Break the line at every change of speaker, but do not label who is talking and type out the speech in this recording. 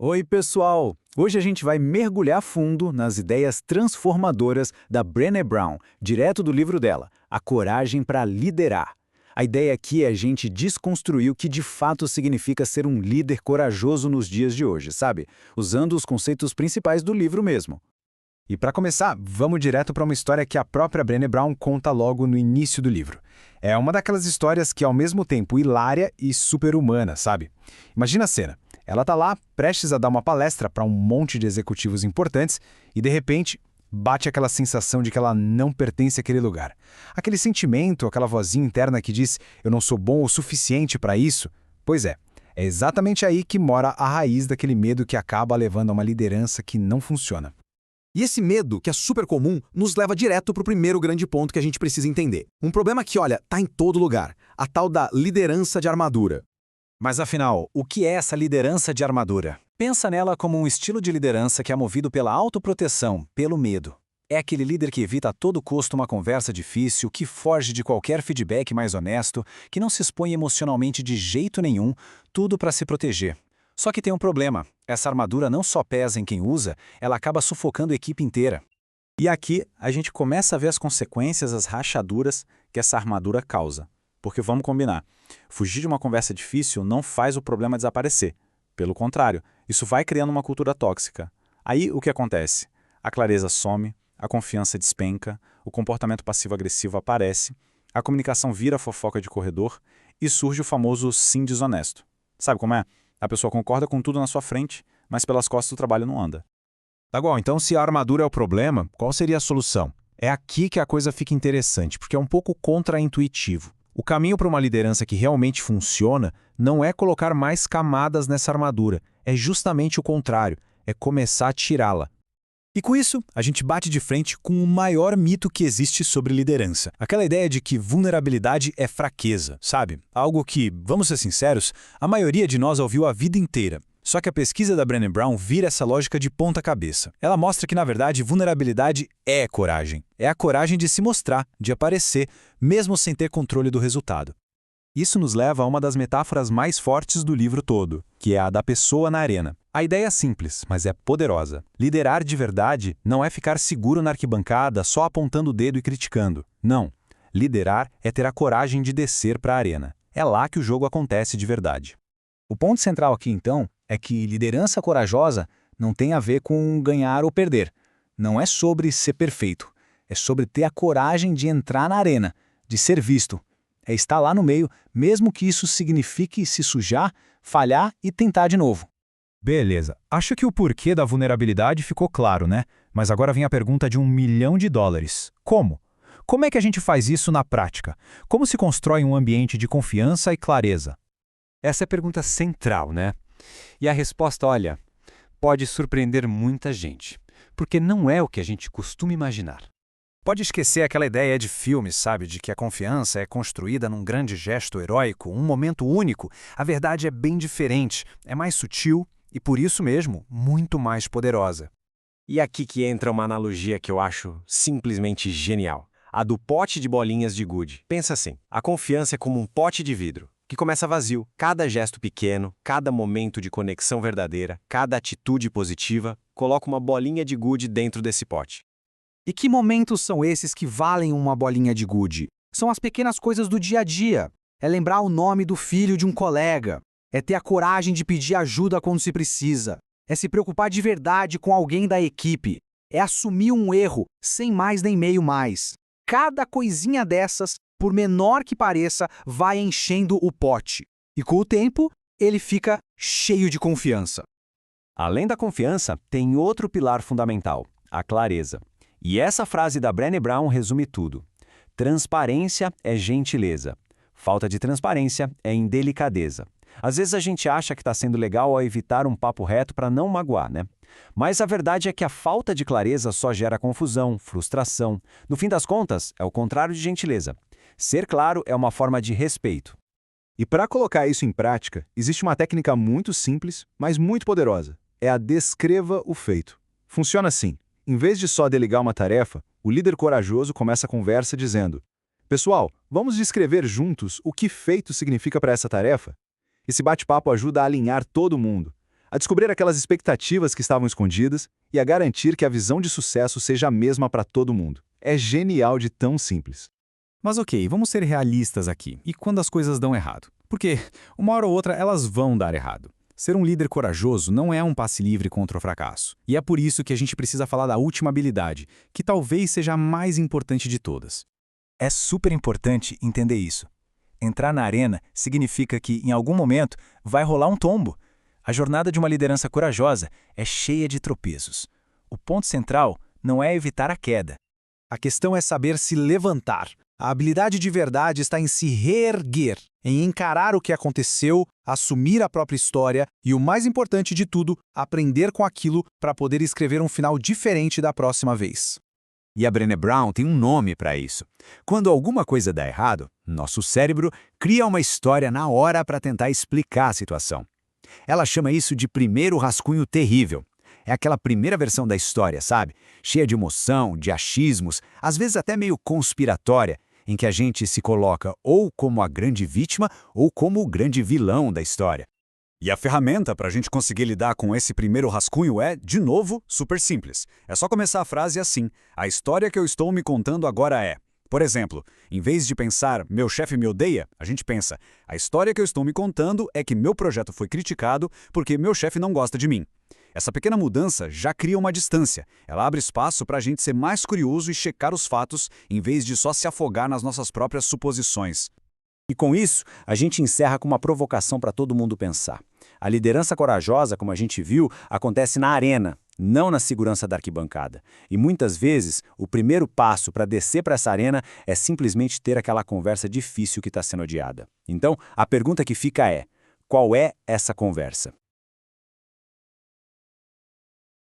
Oi, pessoal! Hoje a gente vai mergulhar fundo nas ideias transformadoras da Brené Brown, direto do livro dela, A Coragem para Liderar. A ideia aqui é a gente desconstruir o que de fato significa ser um líder corajoso nos dias de hoje, sabe? Usando os conceitos principais do livro mesmo.
E para começar, vamos direto para uma história que a própria Brené Brown conta logo no início do livro. É uma daquelas histórias que é ao mesmo tempo hilária e super-humana, sabe? Imagina a cena. Ela tá lá, prestes a dar uma palestra para um monte de executivos importantes e, de repente, bate aquela sensação de que ela não pertence àquele lugar. Aquele sentimento, aquela vozinha interna que diz, eu não sou bom o suficiente para isso. Pois é exatamente aí que mora a raiz daquele medo que acaba levando a uma liderança que não funciona.
E esse medo, que é super comum, nos leva direto para o primeiro grande ponto que a gente precisa entender. Um problema que, olha, tá em todo lugar. A tal da liderança de armadura.
Mas afinal, o que é essa liderança de armadura? Pensa nela como um estilo de liderança que é movido pela autoproteção, pelo medo. É aquele líder que evita a todo custo uma conversa difícil, que foge de qualquer feedback mais honesto, que não se expõe emocionalmente de jeito nenhum, tudo para se proteger. Só que tem um problema. Essa armadura não só pesa em quem usa, ela acaba sufocando a equipe inteira.
E aqui a gente começa a ver as consequências, as rachaduras que essa armadura causa. Porque vamos combinar, fugir de uma conversa difícil não faz o problema desaparecer. Pelo contrário, isso vai criando uma cultura tóxica. Aí o que acontece? A clareza some, a confiança despenca, o comportamento passivo-agressivo aparece, a comunicação vira fofoca de corredor e surge o famoso sim desonesto. Sabe como é? A pessoa concorda com tudo na sua frente, mas pelas costas o trabalho não anda.
Tá bom, então se a armadura é o problema, qual seria a solução? É aqui que a coisa fica interessante, porque é um pouco contraintuitivo. O caminho para uma liderança que realmente funciona não é colocar mais camadas nessa armadura, é justamente o contrário, é começar a tirá-la.
E com isso, a gente bate de frente com o maior mito que existe sobre liderança. Aquela ideia de que vulnerabilidade é fraqueza, sabe? Algo que, vamos ser sinceros, a maioria de nós ouviu a vida inteira. Só que a pesquisa da Brené Brown vira essa lógica de ponta cabeça. Ela mostra que, na verdade, vulnerabilidade é coragem. É a coragem de se mostrar, de aparecer, mesmo sem ter controle do resultado. Isso nos leva a uma das metáforas mais fortes do livro todo, que é a da pessoa na arena. A ideia é simples, mas é poderosa. Liderar de verdade não é ficar seguro na arquibancada só apontando o dedo e criticando. Não. Liderar é ter a coragem de descer para a arena. É lá que o jogo acontece de verdade.
O ponto central aqui, então, é que liderança corajosa não tem a ver com ganhar ou perder. Não é sobre ser perfeito. É sobre ter a coragem de entrar na arena, de ser visto. É estar lá no meio, mesmo que isso signifique se sujar, falhar e tentar de novo.
Beleza, acho que o porquê da vulnerabilidade ficou claro, né? Mas agora vem a pergunta de $1 milhão. Como? Como é que a gente faz isso na prática? Como se constrói um ambiente de confiança e clareza?
Essa é a pergunta central, né? E a resposta, olha, pode surpreender muita gente, porque não é o que a gente costuma imaginar.
Pode esquecer aquela ideia de filme, sabe? De que a confiança é construída num grande gesto heróico, um momento único. A verdade é bem diferente, é mais sutil e, por isso mesmo, muito mais poderosa.
E aqui que entra uma analogia que eu acho simplesmente genial. A do pote de bolinhas de gude. Pensa assim, a confiança é como um pote de vidro, que começa vazio. Cada gesto pequeno, cada momento de conexão verdadeira, cada atitude positiva, coloca uma bolinha de gude dentro desse pote.
E que momentos são esses que valem uma bolinha de gude? São as pequenas coisas do dia a dia. É lembrar o nome do filho de um colega. É ter a coragem de pedir ajuda quando se precisa. É se preocupar de verdade com alguém da equipe. É assumir um erro, sem mais nem meio mais. Cada coisinha dessas, por menor que pareça, vai enchendo o pote. E com o tempo, ele fica cheio de confiança.
Além da confiança, tem outro pilar fundamental, a clareza. E essa frase da Brené Brown resume tudo. Transparência é gentileza. Falta de transparência é indelicadeza. Às vezes a gente acha que está sendo legal ao evitar um papo reto para não magoar, né? Mas a verdade é que a falta de clareza só gera confusão, frustração. No fim das contas, é o contrário de gentileza. Ser claro é uma forma de respeito.
E para colocar isso em prática, existe uma técnica muito simples, mas muito poderosa. É a descreva o feito. Funciona assim. Em vez de só delegar uma tarefa, o líder corajoso começa a conversa dizendo: pessoal, vamos descrever juntos o que feito significa para essa tarefa? Esse bate-papo ajuda a alinhar todo mundo. a descobrir aquelas expectativas que estavam escondidas e a garantir que a visão de sucesso seja a mesma para todo mundo. É genial de tão simples.
Mas ok, vamos ser realistas aqui. E quando as coisas dão errado? Porque uma hora ou outra elas vão dar errado. Ser um líder corajoso não é um passe livre contra o fracasso. E é por isso que a gente precisa falar da última habilidade, que talvez seja a mais importante de todas.
É super importante entender isso. Entrar na arena significa que, em algum momento, vai rolar um tombo. A jornada de uma liderança corajosa é cheia de tropeços. O ponto central não é evitar a queda.
A questão é saber se levantar. A habilidade de verdade está em se reerguer, em encarar o que aconteceu, assumir a própria história e, o mais importante de tudo, aprender com aquilo para poder escrever um final diferente da próxima vez.
E a Brené Brown tem um nome para isso. Quando alguma coisa dá errado, nosso cérebro cria uma história na hora para tentar explicar a situação. Ela chama isso de primeiro rascunho terrível. É aquela primeira versão da história, sabe? Cheia de emoção, de achismos, às vezes até meio conspiratória, em que a gente se coloca ou como a grande vítima ou como o grande vilão da história.
E a ferramenta para a gente conseguir lidar com esse primeiro rascunho é, de novo, super simples. É só começar a frase assim: a história que eu estou me contando agora é... Por exemplo, em vez de pensar, meu chefe me odeia, a gente pensa, a história que eu estou me contando é que meu projeto foi criticado porque meu chefe não gosta de mim. Essa pequena mudança já cria uma distância. Ela abre espaço para a gente ser mais curioso e checar os fatos, em vez de só se afogar nas nossas próprias suposições.
E com isso, a gente encerra com uma provocação para todo mundo pensar. A liderança corajosa, como a gente viu, acontece na arena, não na segurança da arquibancada. E muitas vezes, o primeiro passo para descer para essa arena é simplesmente ter aquela conversa difícil que está sendo odiada. Então, a pergunta que fica é: qual é essa conversa?